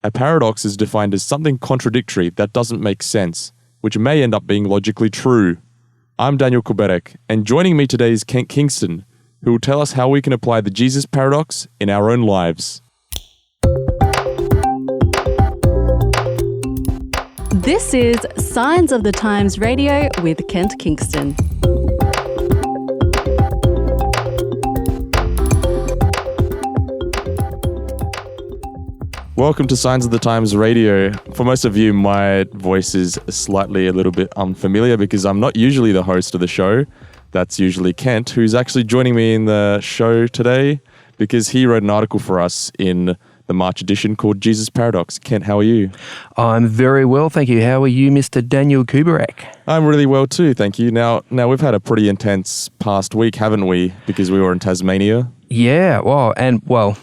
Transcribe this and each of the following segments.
A paradox is defined as something contradictory that doesn't make sense, which may end up being logically true. I'm Daniel Kuberek, and joining me today is Kent Kingston, who will tell us how we can apply the Jesus paradox in our own lives. This is Signs of the Times Radio with Kent Kingston. Welcome to Signs of the Times Radio. For most of you, my voice is slightly a little bit unfamiliar because I'm not usually the host of the show. That's usually Kent, who's actually joining me in the show today because he wrote an article for us in the March edition called Jesus Paradox. Kent, how are you? I'm very well, thank you. How are you, Mr. Daniel Kuberek? I'm really well too, thank you. Now we've had a pretty intense past week, haven't we? Because we were in Tasmania. Yeah,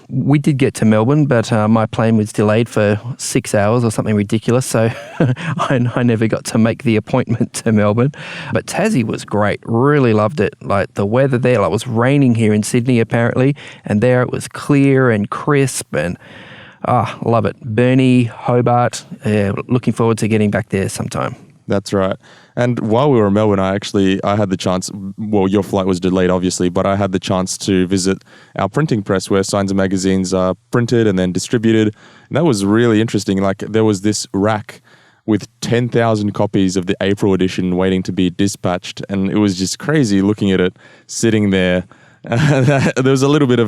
we did get to Melbourne, but my plane was delayed for 6 hours or something ridiculous, so I never got to make the appointment to Melbourne. But Tassie was great, really loved it. Like the weather there, it was raining here in Sydney apparently, and there it was clear and crisp, and love it. Burnie, Hobart, looking forward to getting back there sometime. That's right. And while we were in Melbourne, I had the chance, well, your flight was delayed obviously, but I had the chance to visit our printing press where Signs and magazines are printed and then distributed. And that was really interesting. Like there was this rack with 10,000 copies of the April edition waiting to be dispatched. And it was just crazy looking at it sitting there. There was a little bit of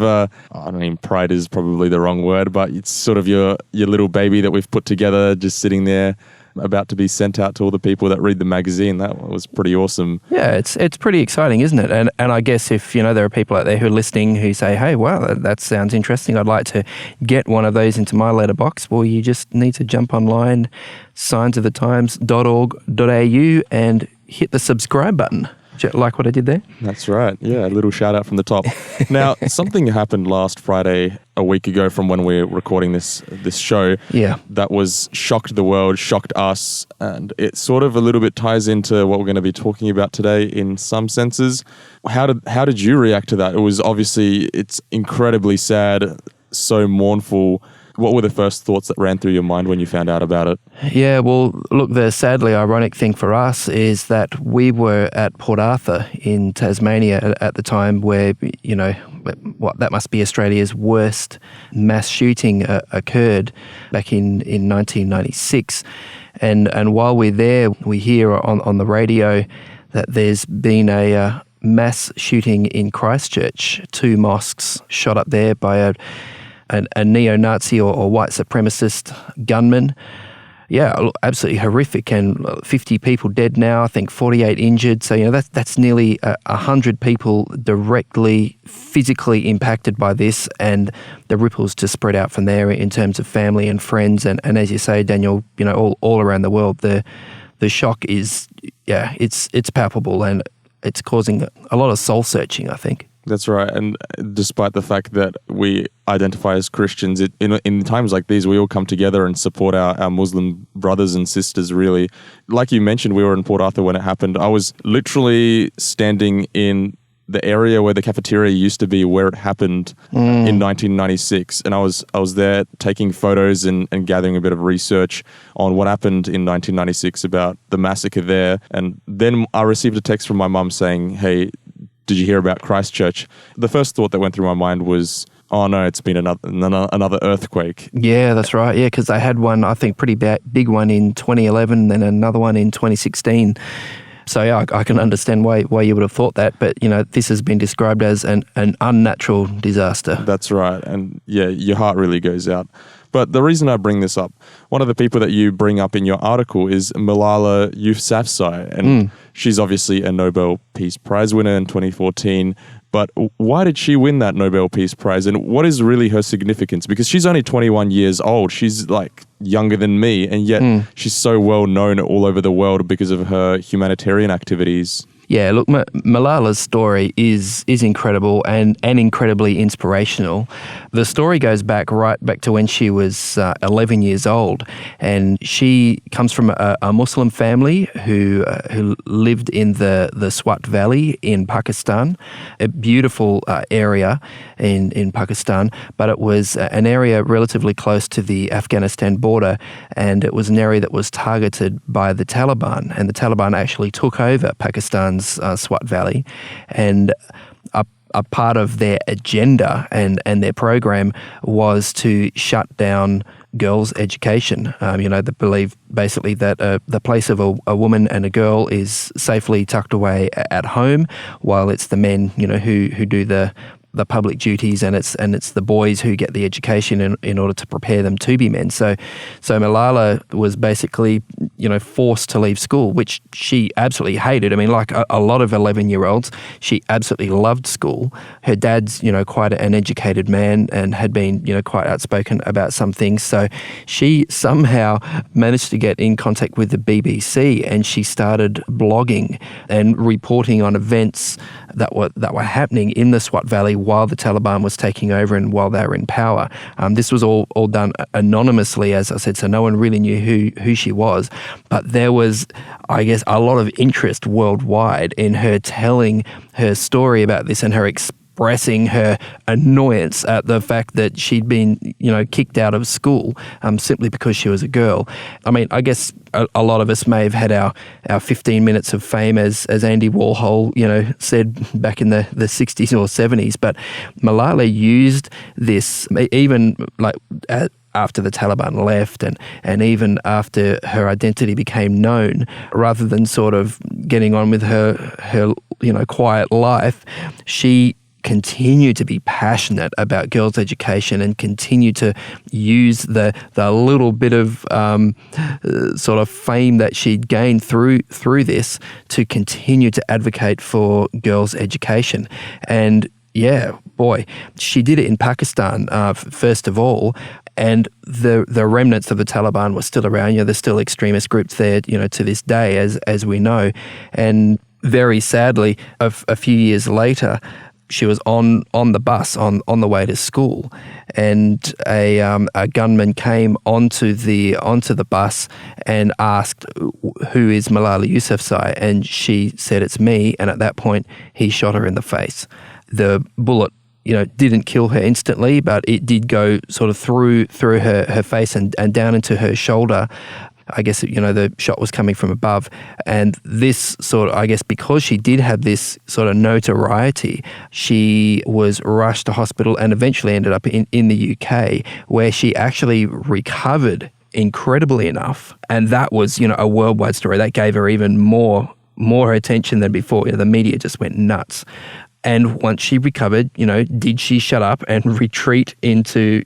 pride is probably the wrong word, but it's sort of your little baby that we've put together just sitting there, about to be sent out to all the people that read the magazine. That was pretty awesome. Yeah, it's pretty exciting, isn't it? And I guess if, there are people out there who are listening who say, hey, wow, that sounds interesting. I'd like to get one of those into my letterbox. Well, you just need to jump online, signsofthetimes.org.au and hit the subscribe button. Like what I did there? That's right. Yeah, a little shout out from the top. Now, something happened last Friday, a week ago from when we're recording this show. Yeah. That was shocked the world, shocked us, and it sort of a little bit ties into what we're going to be talking about today in some senses. How did you react to that? It was obviously, it's incredibly sad, so mournful. What were the first thoughts that ran through your mind when you found out about it? Yeah, well, look, the sadly ironic thing for us is that we were at Port Arthur in Tasmania at the time where, that must be Australia's worst mass shooting occurred back in 1996. And while we're there, we hear on the radio that there's been a mass shooting in Christchurch, 2 mosques shot up there by a neo-Nazi or white supremacist gunman. Yeah, absolutely horrific, and 50 people dead now, I think 48 injured. So, that's nearly 100 people directly, physically impacted by this, and the ripples just spread out from there in terms of family and friends. And as you say, Daniel, all around the world, the shock is, it's palpable, and it's causing a lot of soul searching, I think. That's right. And despite the fact that we identify as Christians, in times like these, we all come together and support our Muslim brothers and sisters, really. Like you mentioned, we were in Port Arthur when it happened. I was literally standing in the area where the cafeteria used to be where it happened in 1996. And I was there taking photos and gathering a bit of research on what happened in 1996 about the massacre there. And then I received a text from my mum saying, hey, did you hear about Christchurch? The first thought that went through my mind was, oh no, it's been another earthquake. Yeah, that's right. Yeah, because they had one, I think, pretty big one in 2011, then another one in 2016. So yeah, I can understand why you would have thought that, but this has been described as an unnatural disaster. That's right, and yeah, your heart really goes out. But the reason I bring this up, one of the people that you bring up in your article is Malala Yousafzai, and she's obviously a Nobel Peace Prize winner in 2014. But why did she win that Nobel Peace Prize, and what is really her significance? Because she's only 21 years old. She's like younger than me, and yet she's so well known all over the world because of her humanitarian activities. Yeah, look, Malala's story is incredible and incredibly inspirational. The story goes right back to when she was 11 years old, and she comes from a Muslim family who lived in the Swat Valley in Pakistan, a beautiful area in Pakistan, but it was an area relatively close to the Afghanistan border, and it was an area that was targeted by the Taliban, and the Taliban actually took over Pakistan's Swat Valley, and a part of their agenda and their program was to shut down girls' education. They believe basically that the place of a woman and a girl is safely tucked away at home, while it's the men, who do the public duties, and it's the boys who get the education in order to prepare them to be men. So Malala was basically, forced to leave school, which she absolutely hated. I mean, like a lot of 11-year-olds, she absolutely loved school. Her dad's, quite an educated man and had been, quite outspoken about some things. So she somehow managed to get in contact with the BBC, and she started blogging and reporting on events that were happening in the Swat Valley while the Taliban was taking over and while they were in power. This was all done anonymously, as I said, so no one really knew who she was. But there was, I guess, a lot of interest worldwide in her telling her story about this and her expressing her annoyance at the fact that she'd been, kicked out of school simply because she was a girl. I mean, I guess a lot of us may have had our 15 minutes of fame, as Andy Warhol, said back in the 60s or 70s. But Malala used this, even like after the Taliban left and even after her identity became known, rather than sort of getting on with her quiet life, she continue to be passionate about girls' education and continue to use the little bit of sort of fame that she'd gained through this to continue to advocate for girls' education. And yeah, boy, she did it in Pakistan first of all, and the remnants of the Taliban were still around. There's still extremist groups there, to this day, as we know. And very sadly, a few years later, she was on the bus on the way to school, and a gunman came onto the bus and asked, "Who is Malala Yousafzai?" And she said, "It's me." And at that point, he shot her in the face. The bullet, didn't kill her instantly, but it did go sort of through her face and down into her shoulder. I guess, the shot was coming from above. And this sort of, I guess, because she did have this sort of notoriety, she was rushed to hospital and eventually ended up in the UK, where she actually recovered incredibly enough. And that was, a worldwide story. That gave her even more attention than before. The media just went nuts. And once she recovered, did she shut up and retreat into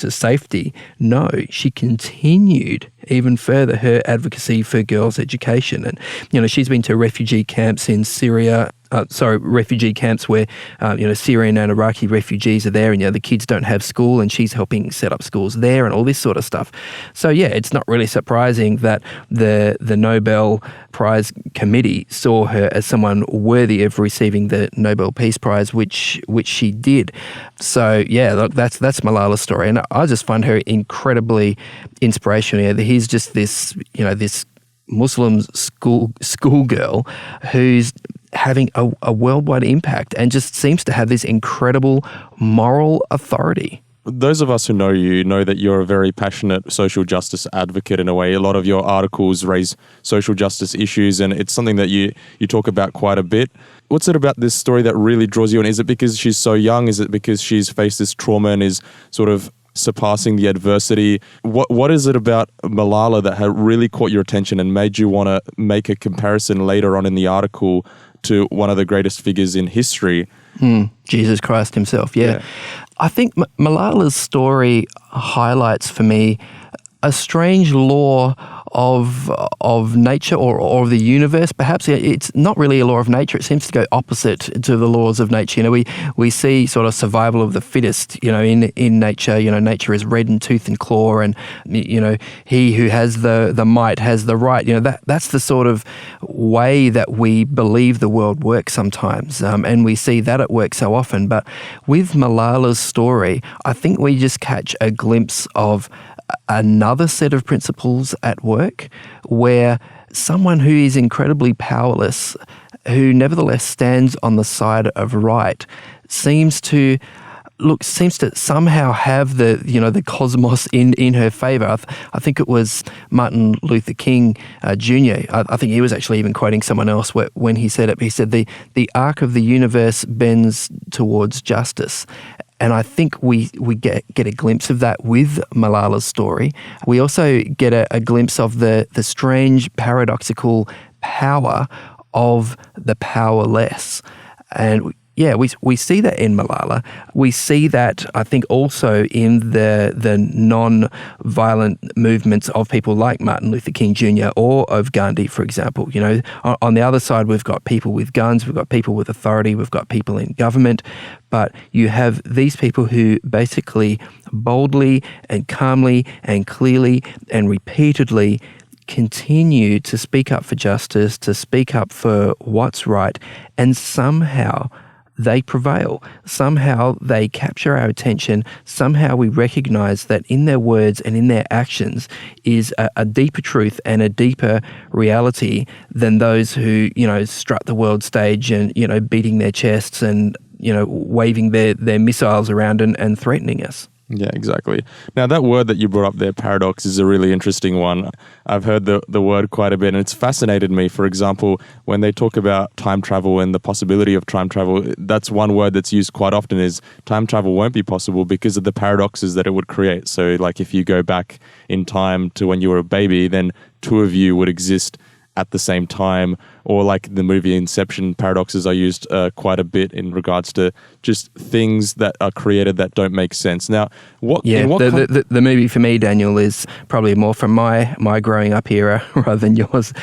safety? No, she continued even further her advocacy for girls' education. And, she's been to refugee camps in Syria, refugee camps where, Syrian and Iraqi refugees are there, and, the kids don't have school, and she's helping set up schools there and all this sort of stuff. So, yeah, it's not really surprising that the Nobel Prize Committee saw her as someone worthy of receiving the Nobel Peace Prize, which she did. So, yeah, look, that's Malala's story, and I just find her incredibly inspirational. He's just this, this Muslim schoolgirl who's having a worldwide impact and just seems to have this incredible moral authority. Those of us who know you know that you're a very passionate social justice advocate in a way. A lot of your articles raise social justice issues, and it's something that you talk about quite a bit. What's it about this story that really draws you in? Is it because she's so young? Is it because she's faced this trauma and is sort of surpassing the adversity? What is it about Malala that had really caught your attention and made you want to make a comparison later on in the article to one of the greatest figures in history? Jesus Christ himself, yeah. I think Malala's story highlights for me a strange law of nature or of the universe. Perhaps it's not really a law of nature. It seems to go opposite to the laws of nature. We see sort of survival of the fittest. In nature. Nature is red in tooth and claw, and he who has the might has the right. That's the sort of way that we believe the world works sometimes, and we see that at work so often. But with Malala's story, I think we just catch a glimpse of another set of principles at work, where someone who is incredibly powerless, who nevertheless stands on the side of right, seems to somehow have the cosmos in her favour. I think it was Martin Luther King Jr. I think he was actually even quoting someone else when he said it. He said the arc of the universe bends towards justice. And I think we get a glimpse of that with Malala's story. We also get a glimpse of the strange paradoxical power of the powerless. And we see that in Malala. We see that, I think, also in the non-violent movements of people like Martin Luther King Jr. or of Gandhi, for example. On the other side, we've got people with guns, we've got people with authority, we've got people in government. But you have these people who basically boldly and calmly and clearly and repeatedly continue to speak up for justice, to speak up for what's right, and somehow they prevail. Somehow they capture our attention. Somehow we recognize that in their words and in their actions is a deeper truth and a deeper reality than those who, strut the world stage and, beating their chests and, waving their missiles around and threatening us. Yeah, exactly. Now, that word that you brought up there, paradox, is a really interesting one. I've heard the word quite a bit, and it's fascinated me. For example, when they talk about time travel and the possibility of time travel, that's one word that's used quite often is time travel won't be possible because of the paradoxes that it would create. So, like if you go back in time to when you were a baby, then two of you would exist at the same time, or like the movie Inception, paradoxes are used quite a bit in regards to just things that are created that don't make sense. Now, the movie for me, Daniel, is probably more from my growing up era rather than yours.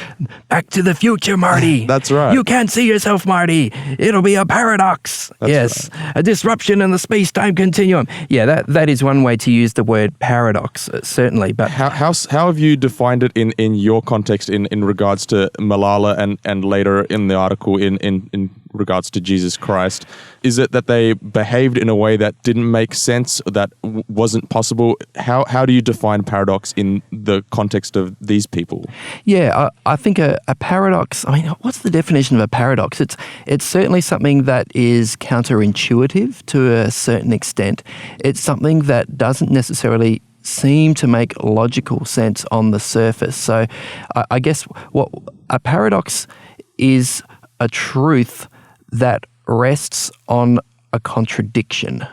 Back to the Future, Marty. That's right. You can't see yourself, Marty. It'll be a paradox. That's right. A disruption in the space-time continuum. Yeah, that is one way to use the word paradox, certainly. But how have you defined it in your context in regards to Malala and later in the article in regards to Jesus Christ? Is it that they behaved in a way that didn't make sense, that wasn't possible? How do you define paradox in the context of these people? Yeah, I think a paradox, what's the definition of a paradox? It's certainly something that is counterintuitive to a certain extent. It's something that doesn't necessarily seem to make logical sense on the surface. So I guess what a paradox is a truth that rests on a contradiction.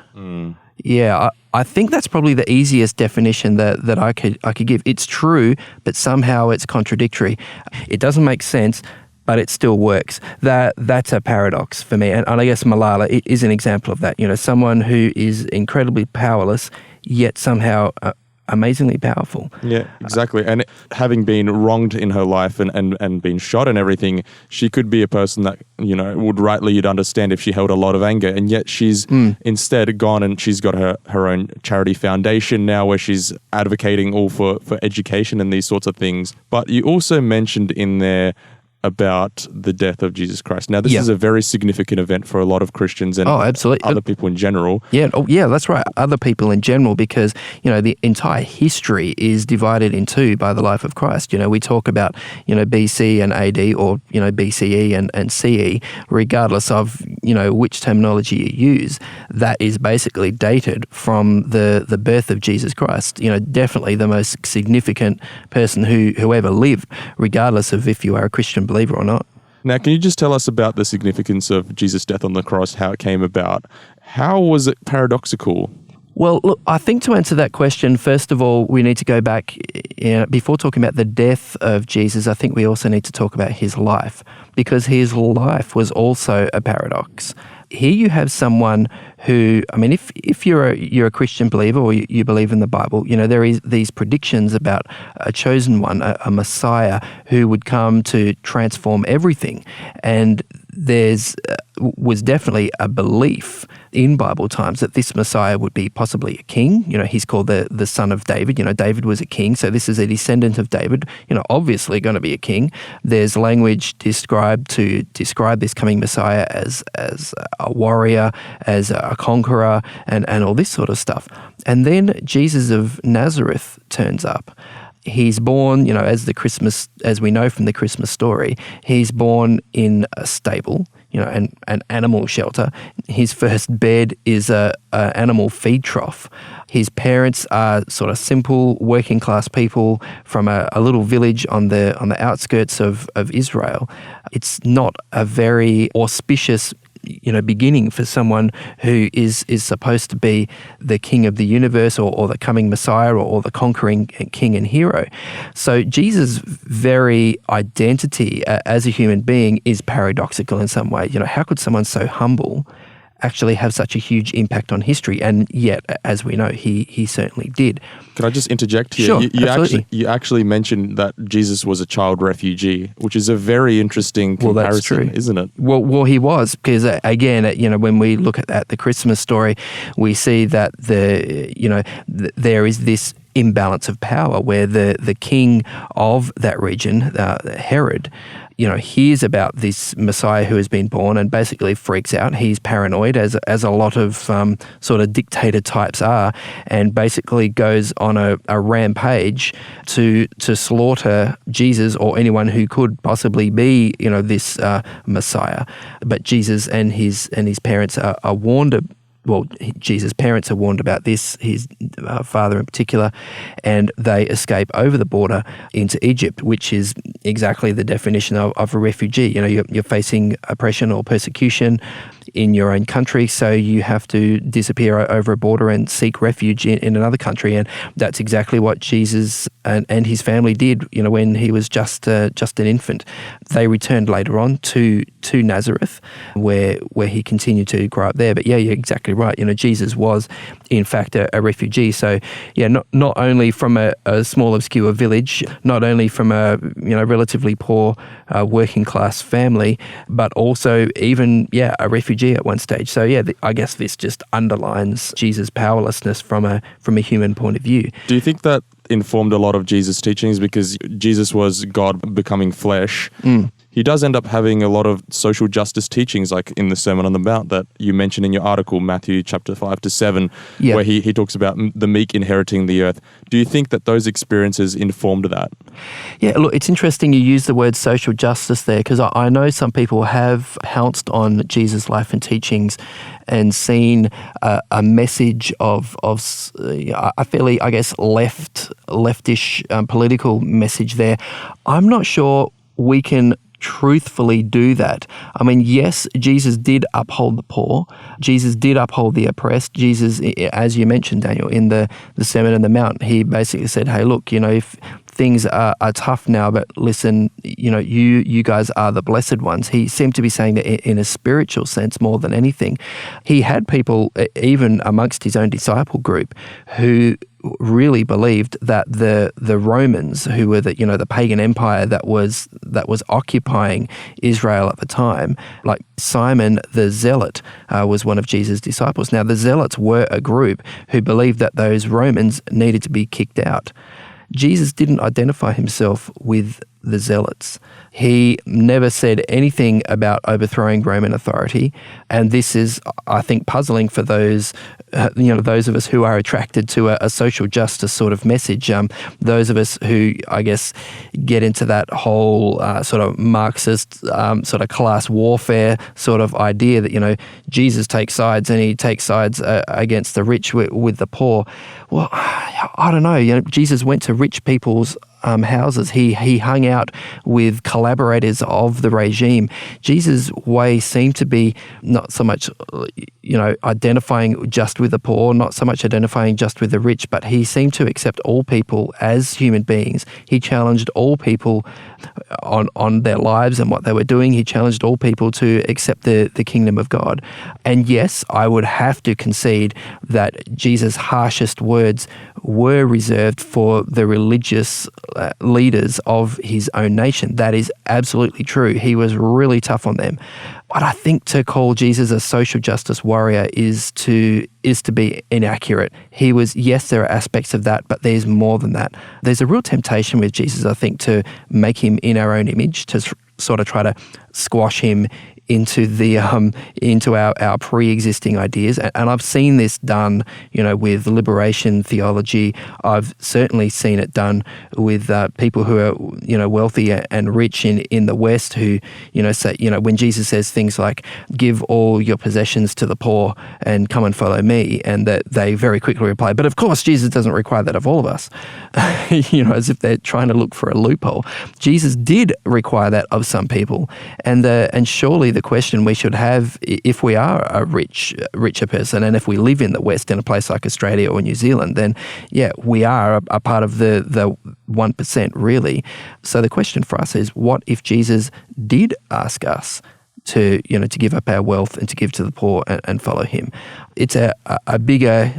Yeah, I think that's probably the easiest definition that I could give. It's true, but somehow it's contradictory. It doesn't make sense, but it still works. That's a paradox for me. And I guess Malala is an example of that. Someone who is incredibly powerless, yet somehow amazingly powerful. Yeah, exactly. And having been wronged in her life and been shot and everything, she could be a person that, would rightly you'd understand if she held a lot of anger. And yet she's instead gone and she's got her own charity foundation now where she's advocating all for education and these sorts of things. But you also mentioned in there about the death of Jesus Christ. Now, this is a very significant event for a lot of Christians and other people in general. Yeah, that's right. Other people in general, because, the entire history is divided in two by the life of Christ. We talk about, BC and AD or, BCE and CE, regardless of, which terminology you use, that is basically dated from the birth of Jesus Christ. Definitely the most significant person who ever lived, regardless of if you are a Christian believer or not. Now, can you just tell us about the significance of Jesus' death on the cross, how it came about? How was it paradoxical? Well, look, I think to answer that question, first of all, we need to go back, before talking about the death of Jesus, I think we also need to talk about his life, because his life was also a paradox. Here you have someone who, I mean, if you're a Christian believer or you believe in the Bible, there is these predictions about a chosen one, a Messiah who would come to transform everything. And there's was definitely a belief in Bible times that this Messiah would be possibly a king. He's called the son of David. David was a king, so this is a descendant of David, obviously going to be a king. There's language described to describe this coming Messiah as a warrior, as a conqueror, and all this sort of stuff. And then Jesus of Nazareth turns up. He's born, as we know from the Christmas story, he's born in a stable, an animal shelter. His first bed is a animal feed trough. His parents are sort of simple working class people from a little village on the outskirts of Israel. It's not a very auspicious beginning for someone who is supposed to be the king of the universe or the coming Messiah or the conquering king and hero. So Jesus' very identity as a human being is paradoxical in some way. How could someone so humble actually have such a huge impact on history? And yet, as we know, he certainly did. Can I just interject here? Sure, You actually mentioned that Jesus was a child refugee, which is a very interesting comparison, that's true. Isn't it? Well, he was, because again, when we look at the Christmas story, we see that there is this imbalance of power where the king of that region, Herod, hears about this Messiah who has been born and basically freaks out. He's paranoid, as a lot of sort of dictator types are, and basically goes on a rampage to slaughter Jesus or anyone who could possibly be, this Messiah. But Jesus and his parents are warned. Well, Jesus' parents are warned about this, his father in particular, and they escape over the border into Egypt, which is exactly the definition of a refugee. You're facing oppression or persecution in your own country, so you have to disappear over a border and seek refuge in another country. And that's exactly what Jesus and his family did, when he was just an infant. They returned later on to Nazareth, where he continued to grow up there. But yeah, you're exactly right. Jesus was, in fact, a refugee. So yeah, not only from a small, obscure village, not only from a relatively poor working class family, but also even a refugee at one stage. So yeah, I guess this just underlines Jesus' powerlessness from a human point of view. Do you think that informed a lot of Jesus' teachings, because Jesus was God becoming flesh? He does end up having a lot of social justice teachings, like in the Sermon on the Mount that you mentioned in your article, Matthew chapter 5-7, where he talks about the meek inheriting the earth. Do you think that those experiences informed that? Yeah, look, it's interesting you use the word social justice there, because I know some people have pounced on Jesus' life and teachings and seen a message of a fairly, I guess, leftish political message there. I'm not sure we can truthfully do that. I mean, yes, Jesus did uphold the poor. Jesus did uphold the oppressed. Jesus, as you mentioned, Daniel, in the Sermon on the Mount, he basically said, hey, look, if things are tough now, but listen, you guys are the blessed ones. He seemed to be saying that in a spiritual sense more than anything. He had people, even amongst his own disciple group, who really believed that the Romans, who were the pagan empire that was occupying Israel at the time, like Simon the Zealot was one of Jesus' disciples. Now, the Zealots were a group who believed that those Romans needed to be kicked out. Jesus didn't identify himself with the Zealots. He never said anything about overthrowing Roman authority, and this is, I think, puzzling for those of us who are attracted to a social justice sort of message. Those of us who, I guess, get into that whole sort of Marxist sort of class warfare sort of idea that Jesus takes sides, and he takes sides against the rich with the poor. Well, I don't know. Jesus went to rich people's houses. He hung out with collaborators of the regime. Jesus' way seemed to be not so much, identifying just with the poor, not so much identifying just with the rich, but he seemed to accept all people as human beings. He challenged all people on their lives and what they were doing. He challenged all people to accept the kingdom of God. And yes, I would have to concede that Jesus' harshest words were reserved for the religious leaders of his own nation. That is absolutely true. He was really tough on them. But I think to call Jesus a social justice warrior is to be inaccurate. He was, yes, there are aspects of that, but there's more than that. There's a real temptation with Jesus, I think, to make him in our own image, to sort of try to squash him into our pre-existing ideas. And I've seen this done, with liberation theology. I've certainly seen it done with people who are, wealthy and rich in the West who, say, when Jesus says things like, give all your possessions to the poor and come and follow me, and that they very quickly reply, but of course Jesus doesn't require that of all of us, as if they're trying to look for a loophole. Jesus did require that of some people, and surely the question we should have, if we are a richer person, and if we live in the West in a place like Australia or New Zealand, then yeah, we are a part of the 1%, really. So the question for us is, what if Jesus did ask us to give up our wealth and to give to the poor and follow him? It's a bigger,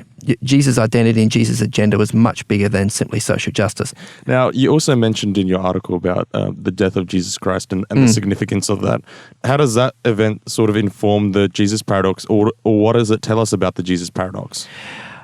Jesus' identity and Jesus' agenda was much bigger than simply social justice. Now, you also mentioned in your article about the death of Jesus Christ and the significance of that. How does that event sort of inform the Jesus paradox, or what does it tell us about the Jesus paradox?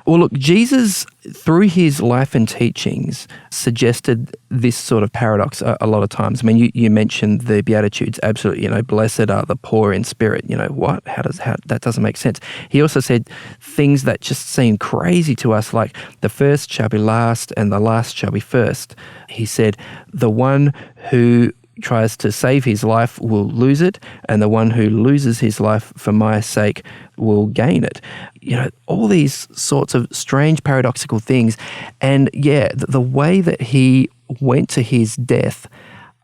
Well, look, Jesus, through his life and teachings, suggested this sort of paradox a lot of times. I mean, you mentioned the Beatitudes, absolutely, blessed are the poor in spirit. What? How that doesn't make sense. He also said things that just seem crazy to us, like the first shall be last and the last shall be first. He said, the one who tries to save his life will lose it, and the one who loses his life for my sake will gain it. All these sorts of strange paradoxical things. And yeah, the way that he went to his death,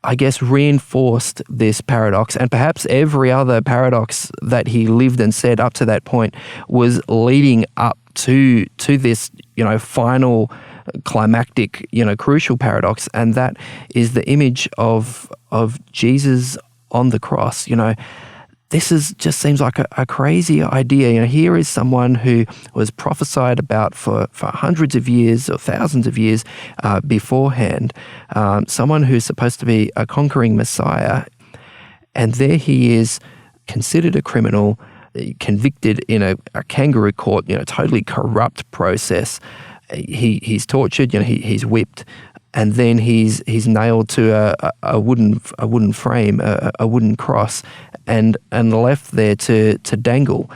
I guess, reinforced this paradox, and perhaps every other paradox that he lived and said up to that point was leading up to this, final climactic, crucial paradox, and that is the image of Jesus on the cross. This just seems like a crazy idea. Here is someone who was prophesied about for hundreds of years or thousands of years beforehand, someone who's supposed to be a conquering Messiah, and there he is, considered a criminal, convicted in a kangaroo court, totally corrupt process. He's tortured, he's whipped, and then he's nailed to a wooden frame, a wooden cross, and left there to dangle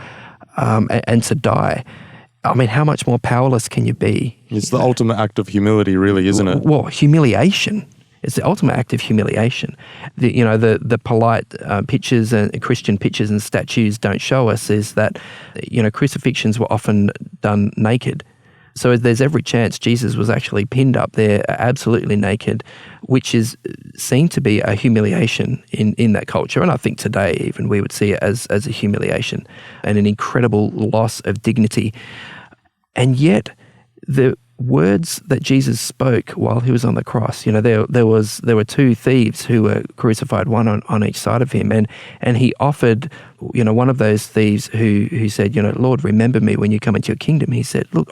and to die. I mean, how much more powerless can you be? It's the ultimate act of humility, really, isn't it? Well, humiliation. It's the ultimate act of humiliation. The polite pictures and Christian pictures and statues don't show us is that, crucifixions were often done naked. So there's every chance Jesus was actually pinned up there absolutely naked, which is seen to be a humiliation in that culture. And I think today even we would see it as a humiliation and an incredible loss of dignity. And yet the words that Jesus spoke while he was on the cross, there were two thieves who were crucified, one on each side of him, and he offered, one of those thieves who said, Lord, remember me when you come into your kingdom. He said, look,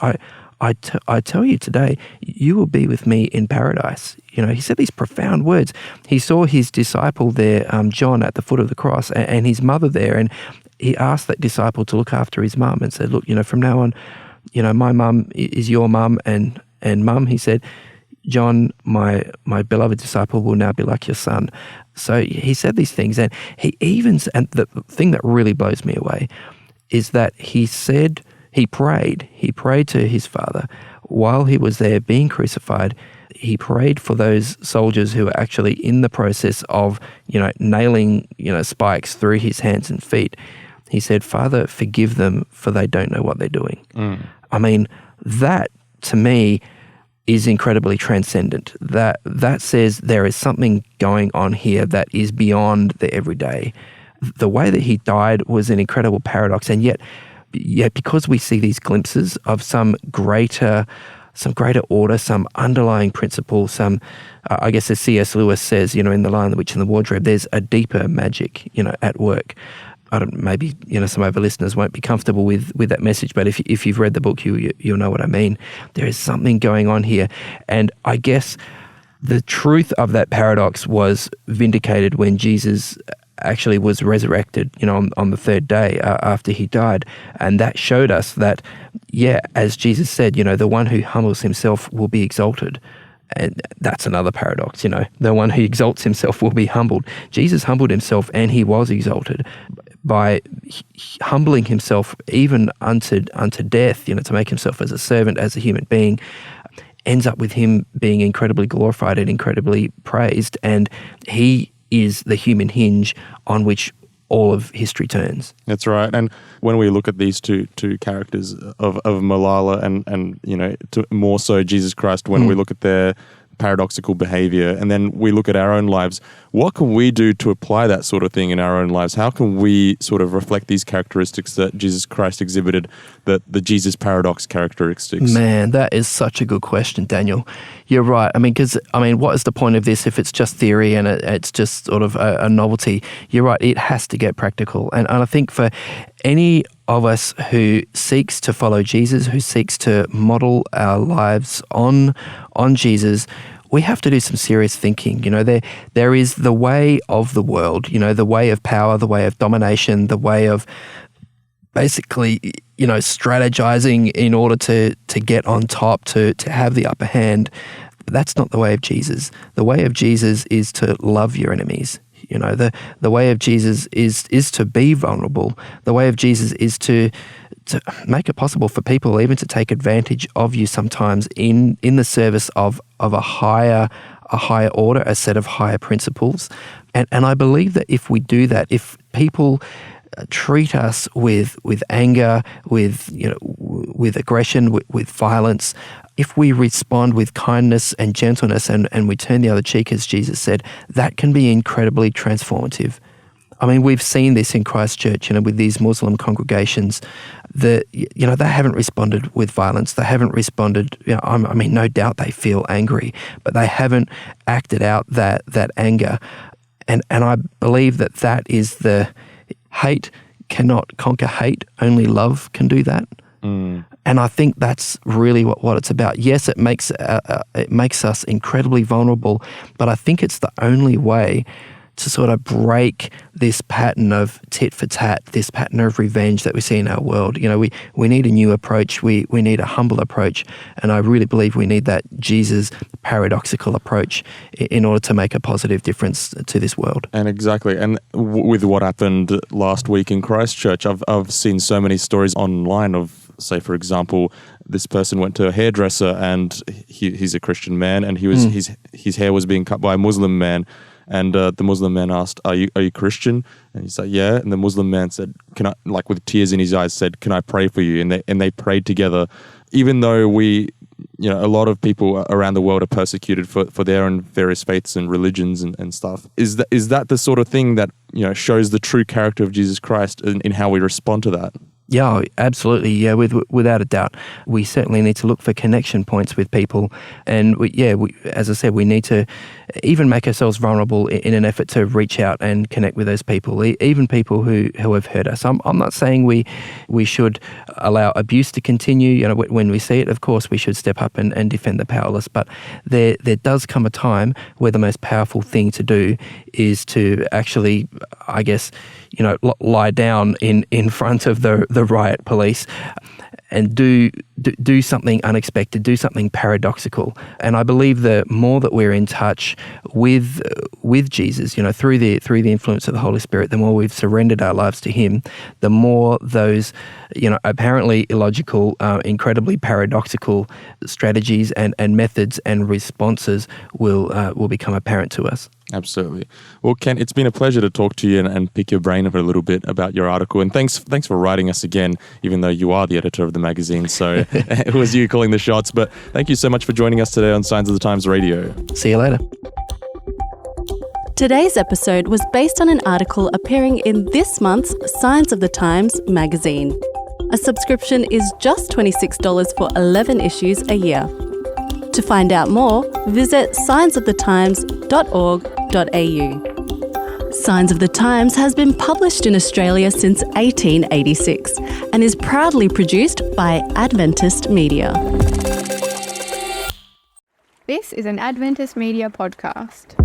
I tell you today, you will be with me in paradise. He said these profound words. He saw his disciple there, John, at the foot of the cross, and his mother there, and he asked that disciple to look after his mum and said, look, from now on, my mum is your mum, and mum, he said, John, my beloved disciple, will now be like your son. So he said these things, and and the thing that really blows me away is that he prayed to his Father while he was there being crucified. He prayed for those soldiers who were actually in the process of, nailing, spikes through his hands and feet. He said, Father, forgive them, for they don't know what they're doing. I mean, that to me is incredibly transcendent. That says there is something going on here that is beyond the everyday. The way that he died was an incredible paradox, and yet because we see these glimpses of some greater order, some underlying principle, I guess as C.S. Lewis says, in The Lion, the Witch and the Wardrobe, there's a deeper magic, at work. Maybe some of our listeners won't be comfortable with that message, but if you've read the book, you'll know what I mean. There is something going on here, and I guess the truth of that paradox was vindicated when Jesus actually was resurrected, on the third day after he died, and that showed us that, as Jesus said, the one who humbles himself will be exalted. And that's another paradox, the one who exalts himself will be humbled. Jesus humbled himself and he was exalted by humbling himself even unto death, to make himself as a servant, as a human being, ends up with him being incredibly glorified and incredibly praised. And he is the human hinge on which all of history turns. That's right. And when we look at these two characters of Malala and more so Jesus Christ, when we look at their paradoxical behavior, and then we look at our own lives, what can we do to apply that sort of thing in our own lives? How can we sort of reflect these characteristics that Jesus Christ exhibited, the Jesus paradox characteristics? Man, that is such a good question, Daniel. You're right. What is the point of this if it's just theory and it's just sort of a novelty? You're right. It has to get practical. And I think for any of us who seeks to follow Jesus, who seeks to model our lives on Jesus, we have to do some serious thinking. There is the way of the world, the way of power, the way of domination, the way of basically, strategizing in order to get on top, to have the upper hand. But that's not the way of Jesus. The way of Jesus is to love your enemies. The way of Jesus is to be vulnerable. The way of Jesus is to make it possible for people even to take advantage of you sometimes in the service of a higher order, a set of higher principles. And I believe that if we do that, if people treat us with anger, with aggression, with violence, if we respond with kindness and gentleness and we turn the other cheek, as Jesus said, that can be incredibly transformative. We've seen this in Christchurch, with these Muslim congregations, that, they haven't responded with violence. They haven't responded, no doubt they feel angry, but they haven't acted out that anger. And I believe that is the hate cannot conquer hate. Only love can do that. And I think that's really what it's about. Yes, it makes us incredibly vulnerable, but I think it's the only way to sort of break this pattern of tit for tat, this pattern of revenge that we see in our world. We need a new approach. We need a humble approach. And I really believe we need that Jesus paradoxical approach in order to make a positive difference to this world. And exactly. And with what happened last week in Christchurch, I've seen so many stories online of, say, for example, this person went to a hairdresser and he's a Christian man, and his hair was being cut by a Muslim man. And the Muslim man asked, "Are you Christian?" And he said, "Yeah." And the Muslim man said, "Can I?" Like with tears in his eyes, said, "Can I pray for you?" And they prayed together, even though a lot of people around the world are persecuted for their own various faiths and religions and stuff. Is that the sort of thing that shows the true character of Jesus Christ in how we respond to that? Yeah, absolutely. Yeah, without a doubt. We certainly need to look for connection points with people. And as I said, we need to even make ourselves vulnerable in an effort to reach out and connect with those people, even people who have hurt us. I'm not saying we should allow abuse to continue. When we see it, of course, we should step up and defend the powerless. But there does come a time where the most powerful thing to do is to actually, I guess, lie down in front of the riot police and do something unexpected, do something paradoxical. And I believe the more that we're in touch with Jesus, through the influence of the Holy Spirit, the more we've surrendered our lives to Him, the more those, apparently illogical, incredibly paradoxical strategies and methods and responses will become apparent to us. Absolutely. Well, Ken, it's been a pleasure to talk to you and pick your brain for a little bit about your article. And thanks for writing us again, even though you are the editor of the magazine. So it was you calling the shots. But thank you so much for joining us today on Signs of the Times Radio. See you later. Today's episode was based on an article appearing in this month's Signs of the Times magazine. A subscription is just $26 for 11 issues a year. To find out more, visit signsofthetimes.org.au. Signs of the Times has been published in Australia since 1886 and is proudly produced by Adventist Media. This is an Adventist Media podcast.